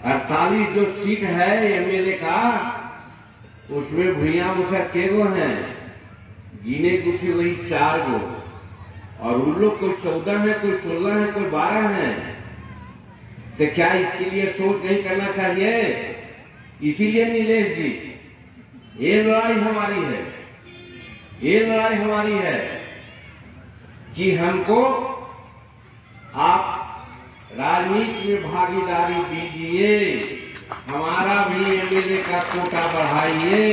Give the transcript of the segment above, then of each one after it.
48 जो सीट है एमएलए का, उसमें भूया मुसा के गो हैं, गिने गुथी वही 4 गो, और उन लोग कोई 14 है, कोई 16 है, कोई 12 है। तो क्या इसके लिए सोच नहीं करना चाहिए? इसीलिए नीलेश जी, ये लड़ाई हमारी है, ये लड़ाई हमारी है कि हमको आप राजनीति में भागीदारी दीजिए, हमारा भी एमएलए का कोटा बढ़ाइए।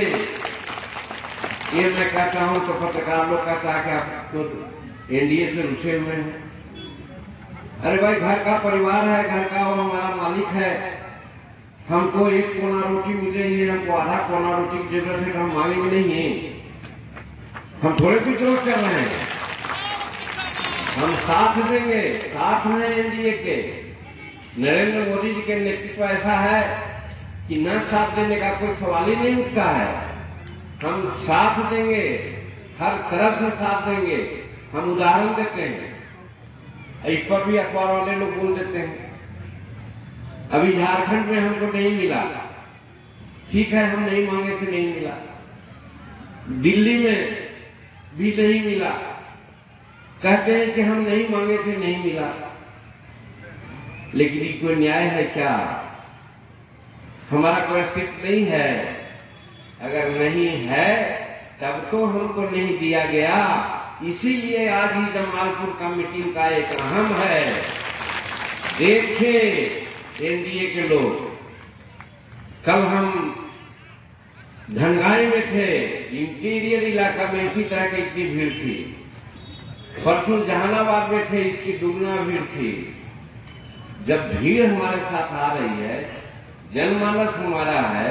ये मैं कहता हूं तो पत्रकार लोग कहता है कि आप तो एनडीए से रुसे हुए हैं। अरे भाई, घर का परिवार है, घर का वो हमारा मालिक है। हमको 1 कोना रोटी मिल रही है, हमको आधा कोना रोटी की जरूरत है, तो हम मांगेंगे नहीं है। हम थोड़े से विरोध कर रहे हैं, हम साथ देंगे, साथ में एनडीए के। नरेंद्र मोदी जी के नेतृत्व ऐसा है कि न साथ देने का कोई सवाल ही नहीं उठता है। हम साथ देंगे, हर तरह से साथ देंगे। हम उदाहरण देते हैं, इस पर भी अखबार वाले लोग बोल देते हैं। अभी झारखंड में हमको नहीं मिला, ठीक है, हम नहीं मांगे थे, नहीं मिला। दिल्ली में भी नहीं मिला, कहते हैं कि हम नहीं मांगे थे, नहीं मिला। लेकिन ये कोई न्याय है क्या? हमारा कोई अस्तित्व नहीं है। अगर नहीं है तब तो हमको नहीं दिया गया। इसीलिए आज ही जमालपुर का मीटिंग का एक अहम है। देखें एनडीए के लोग, कल हम धनगाई में थे, इंटीरियर इलाका में इसी तरह की इतनी भीड़ थी। परसों जहानाबाद में थे, इसकी दुगना भीड़ थी। जब भीड़ हमारे साथ आ रही है, जनमानस हमारा है,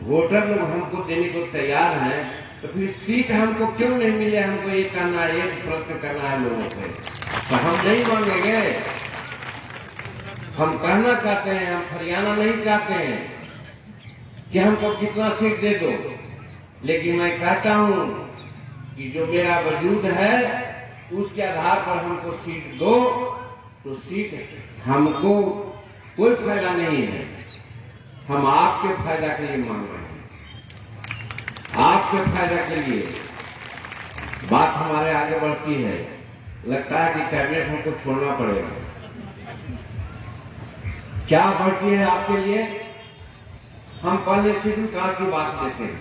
वोटर लोग हमको देने को तैयार हैं, तो फिर सीट हमको क्यों नहीं मिले? हमको ये करना है, एक प्रश्न करना है लोगों से। तो हम नहीं मांगेंगे। हम कहना चाहते हैं, हम हरियाणा नहीं चाहते हैं कि हमको कितना सीट दे दो, लेकिन मैं कहता हूं कि जो मेरा वजूद है उसके आधार पर हमको सीट दो। तो सीट हमको कोई फायदा नहीं है, हम आपके फायदा के लिए मांग रहे हैं, आपके फायदा के लिए। बात हमारे आगे बढ़ती है, लगता है कि कैबिनेट हमको छोड़ना पड़ेगा। क्या बढ़ती है आपके लिए? हम पहले शेड्यूल कास्ट की बात लेते हैं।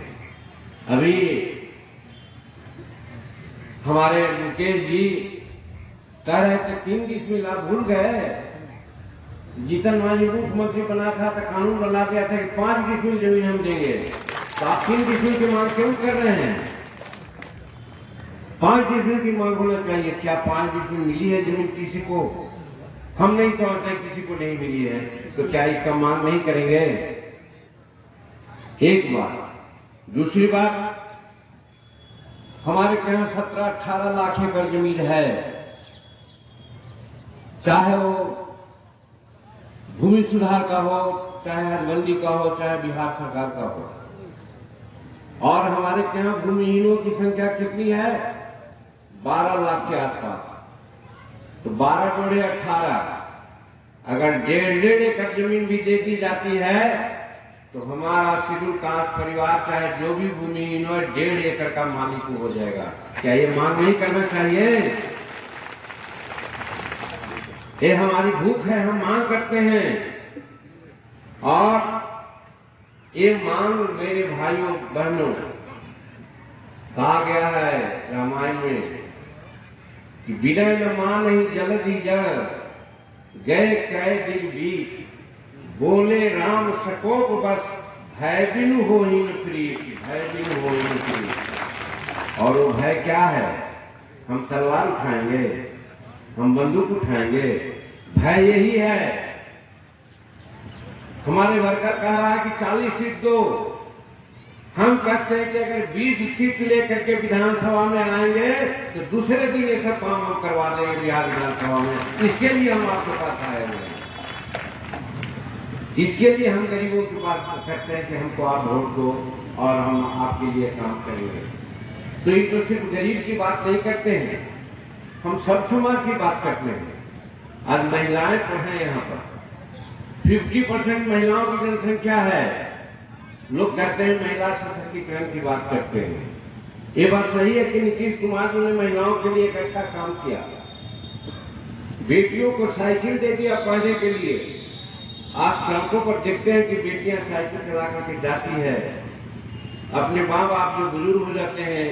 अभी हमारे मुकेश जी कह रहे थे 3 डिसमिल, आप भूल गए। जीतन मांझी मुख्यमंत्री बना था तो कानून बना दिया था कि 5 डिसमिल जमीन हम देंगे। तो आप 3 डिसमिल की मांग क्यों कर रहे हैं? 5 डिसमिल की मांग होना चाहिए। क्या 5 डिसमिल मिली है जमीन किसी को? हम नहीं समझते किसी को नहीं मिली है, तो क्या इसका मांग नहीं करेंगे? एक बात। दूसरी बात, हमारे यहाँ 17-18 लाख एकड़ जमीन है, चाहे वो भूमि सुधार का हो, चाहे हरबंदी का हो, चाहे बिहार सरकार का हो। और हमारे यहाँ भूमिहीनों की संख्या कितनी है? 12 लाख के आसपास। तो 12 जोड़े 18, अगर 1.5 एकड़ जमीन भी दे दी जाती है तो हमारा शेड्यूल कास्ट परिवार चाहे जो भी भूमिहीन हो 1.5 एकड़ का मालिक हो जाएगा। क्या ये मांग नहीं करना चाहिए? ये हमारी भूख है, हम मांग करते हैं। और ये मांग मेरे भाइयों बहनों, कहा गया है रामायण में कि विनय न मान ही जल्दी जल, गए कै दिन बीत, बोले राम सकोप बस, भय बिनु हो ही न प्रीत, भय बिनु हो ही न प्रीत। और वो भय क्या है? हम तलवार उठाएंगे, हम बंदूक उठाएंगे? भय यही है। हमारे वर्कर कह रहा है कि 40 सीट दो। हम कहते हैं कि अगर 20 सीट लेकर के विधानसभा में आएंगे तो दूसरे दिन ये सब काम हम करवा देंगे बिहार विधानसभा में। इसके लिए हम आपके पास आए हुए हैं, इसके लिए हम गरीबों की बात करते हैं कि हमको आप वोट दो और हम आपके लिए काम करेंगे। तो ये तो सिर्फ गरीब की बात नहीं करते हैं, हम सब समाज की बात करते हैं। आज महिलाएं तो हैं यहाँ पर, 50% महिलाओं की जनसंख्या है। लोग कहते हैं महिला सशक्तिकरण की बात करते हैं। ये बात सही है कि नीतीश कुमार जी ने महिलाओं के लिए एक ऐसा काम किया, बेटियों को साइकिल दे दिया पढ़ने के लिए। आज सड़कों पर देखते हैं कि बेटियां साइकिल चला करके जाती है। अपने माँ बाप जो बुजुर्ग हो जाते हैं,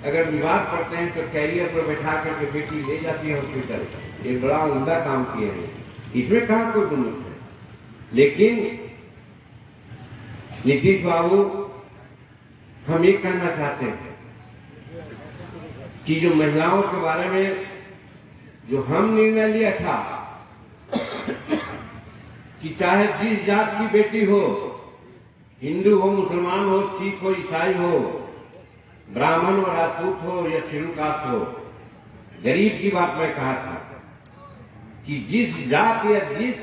अगर बीमार पड़ते हैं तो कैरियर पर बैठा करके बेटी ले जाती है हॉस्पिटल। ये बड़ा उम्दा काम किए हैं, इसमें कहाँ कोई गुमत है। लेकिन नीतीश बाबू, हम ये कहना चाहते हैं कि जो महिलाओं के बारे में जो हम निर्णय लिया था कि चाहे जिस जात की बेटी हो, हिंदू हो, मुसलमान हो, सिख हो, ईसाई हो, ब्राह्मण हो, राजपूत हो या शेड्यूल कास्ट हो, गरीब की बात मैं कहा था कि जिस जात या जिस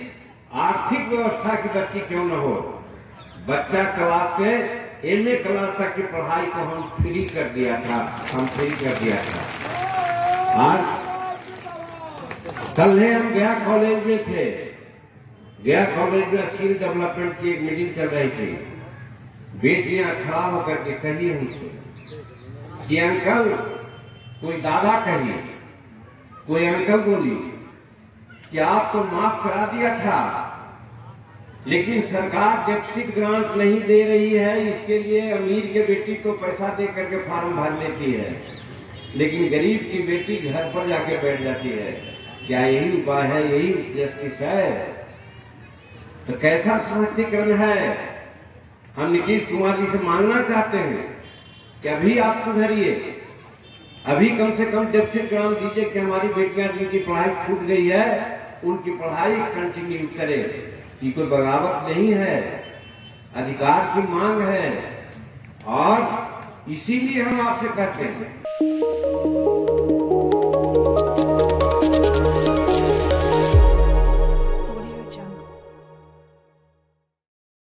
आर्थिक व्यवस्था की बच्ची क्यों न हो, बच्चा क्लास से एमए क्लास तक की पढ़ाई को हम फ्री कर दिया था। आज कल हम गया कॉलेज में थे। गया कॉलेज में स्किल डेवलपमेंट की एक मीटिंग चल रही थी। बेटियां खड़ा होकर के कही हमसे कि अंकल, कोई दादा कही, कोई अंकल बोली कि आपको माफ करा दिया था, लेकिन सरकार डेफिसिट ग्रांट नहीं दे रही है, इसके लिए अमीर के बेटी तो पैसा दे करके फार्म भर लेती है, लेकिन गरीब की बेटी घर पर जाके बैठ जाती है। क्या यही उपाय है, यही जस्टिस है? तो कैसा सशक्तिकरण है? हम नीतीश कुमार जी से मांगना चाहते हैं कि अभी आप सुधरिए, अभी कम से कम डेफिसिट ग्रांट दीजिए कि हमारी बेटियां जिनकी पढ़ाई छूट गई है उनकी पढ़ाई कंटिन्यू करें। ये कोई बगावत नहीं है, अधिकार की मांग है, और इसीलिए हम आपसे कहते हैं